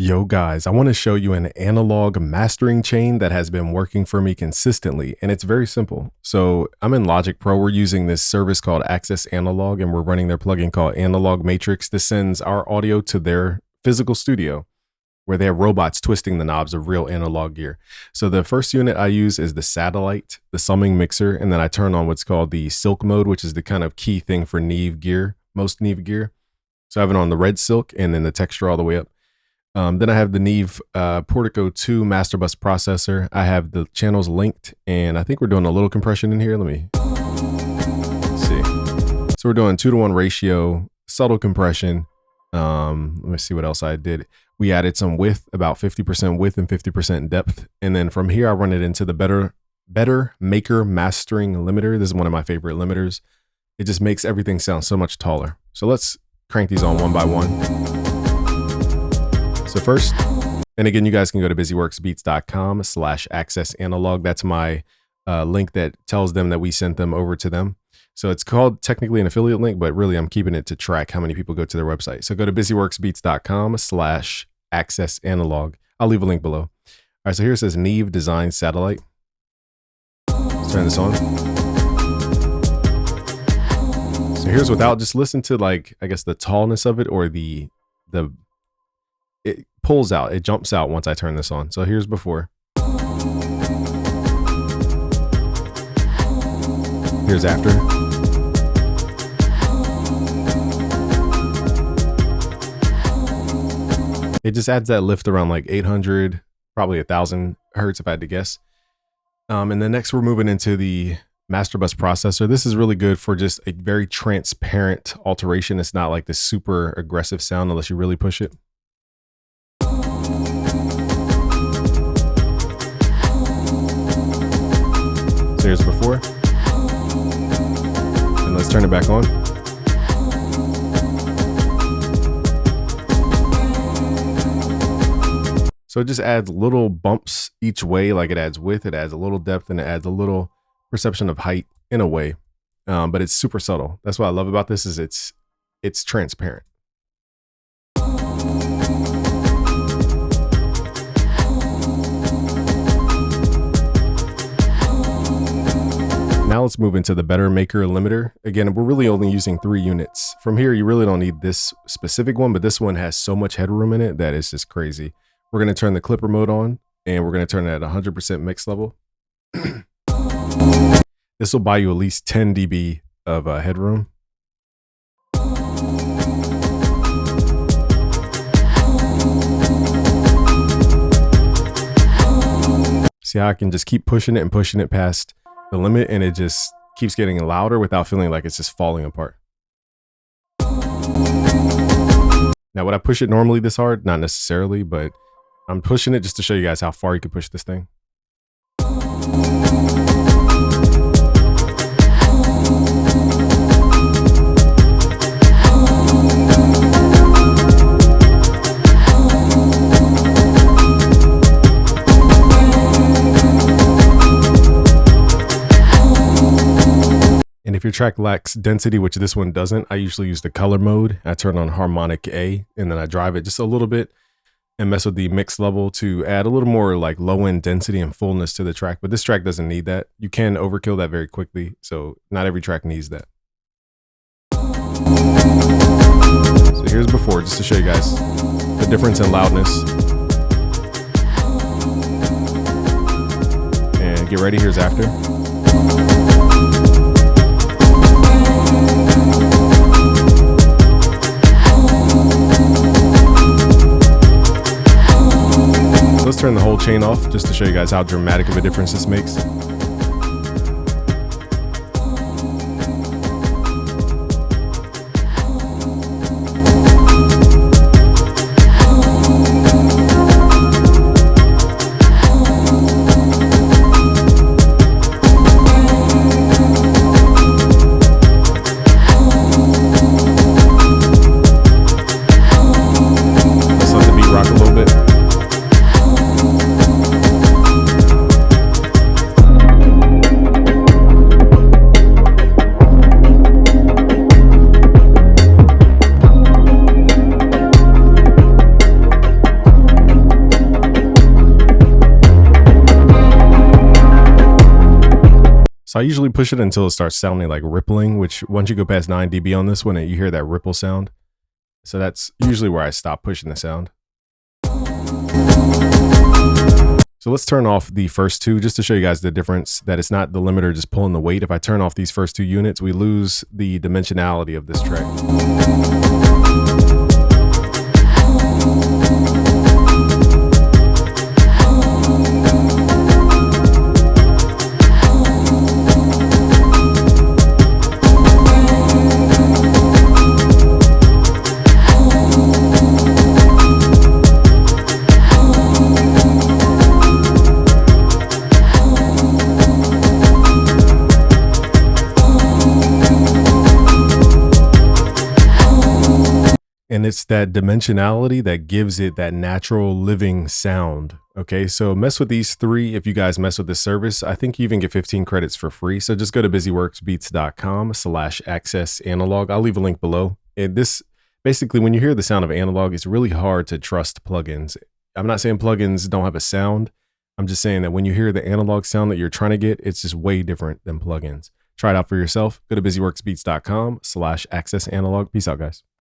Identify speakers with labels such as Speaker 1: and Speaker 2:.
Speaker 1: Yo guys, I want to show you an analog mastering chain that has been working for me consistently, and it's very simple. So I'm in Logic Pro. We're using this service called Access Analog, and we're running their plugin called Analog Matrix. This sends our audio to their physical studio where they have robots twisting the knobs of real analog gear. So the first unit I use is the Satellite, the summing mixer, and then I turn on what's called the silk mode, which is the kind of key thing for Neve gear, most Neve gear. So I have it on the red silk and then the texture all the way up. Then I have the Neve Portico 2 master bus processor. I have the channels linked, and I think we're doing a little compression in here. Let me see. So we're doing 2-to-1 ratio, subtle compression. Let me see what else I did. We added some width, about 50% width and 50% depth. And then from here, I run it into the Better Maker Mastering Limiter. This is one of my favorite limiters. It just makes everything sound so much taller. So let's crank these on one by one. So first, and again, you guys can go to busyworksbeats.com/accessanalog. That's my link that tells them that we sent them over to them. So it's called technically an affiliate link, but really I'm keeping it to track how many people go to their website. So go to busyworksbeats.com/accessanalog. I'll leave a link below. All right, so here it says Neve Design Satellite. Let's turn this on. So here's without, just listen to, like, I guess the tallness of it, or it pulls out, it jumps out once I turn this on. So here's before. Here's after. It just adds that lift around like 800, probably 1,000 hertz if I had to guess. And then next we're moving into the master bus processor. This is really good for just a very transparent alteration. It's not like this super aggressive sound unless you really push it. So here's before, and let's turn it back on. So it just adds little bumps each way, like it adds width, it adds a little depth, and it adds a little perception of height in a way, but it's super subtle. That's what I love about this, is it's transparent. Now let's move into the Better Maker Limiter. Again, we're really only using 3 units. From here, you really don't need this specific one, but this one has so much headroom in it that it's just crazy. We're going to turn the clipper mode on, and we're going to turn it at 100% mix level. This will buy you at least 10 dB of headroom. See how I can just keep pushing it and pushing it past the limit, and it just keeps getting louder without feeling like it's just falling apart. Now, would I push it normally this hard? Not necessarily, but I'm pushing it just to show you guys how far you can push this thing. And if your track lacks density, which this one doesn't, I usually use the color mode. I turn on harmonic A, and then I drive it just a little bit and mess with the mix level to add a little more like low end density and fullness to the track. But this track doesn't need that. You can overkill that very quickly. So not every track needs that. So here's before, just to show you guys the difference in loudness. And get ready, here's after. Let's turn the whole chain off just to show you guys how dramatic of a difference this makes. Let's let the beat rock a little bit. So I usually push it until it starts sounding like rippling, which once you go past 9 dB on this one, you hear that ripple sound. So that's usually where I stop pushing the sound. So let's turn off the first two just to show you guys the difference, that it's not the limiter just pulling the weight. If I turn off these first two units, we lose the dimensionality of this track. And it's that dimensionality that gives it that natural living sound. Okay, so mess with these three. If you guys mess with this service, I think you even get 15 credits for free. So just go to busyworksbeats.com/access analog. I'll leave a link below. And this basically, when you hear the sound of analog, it's really hard to trust plugins. I'm not saying plugins don't have a sound. I'm just saying that when you hear the analog sound that you're trying to get, it's just way different than plugins. Try it out for yourself. Go to busyworksbeats.com/access analog. Peace out, guys.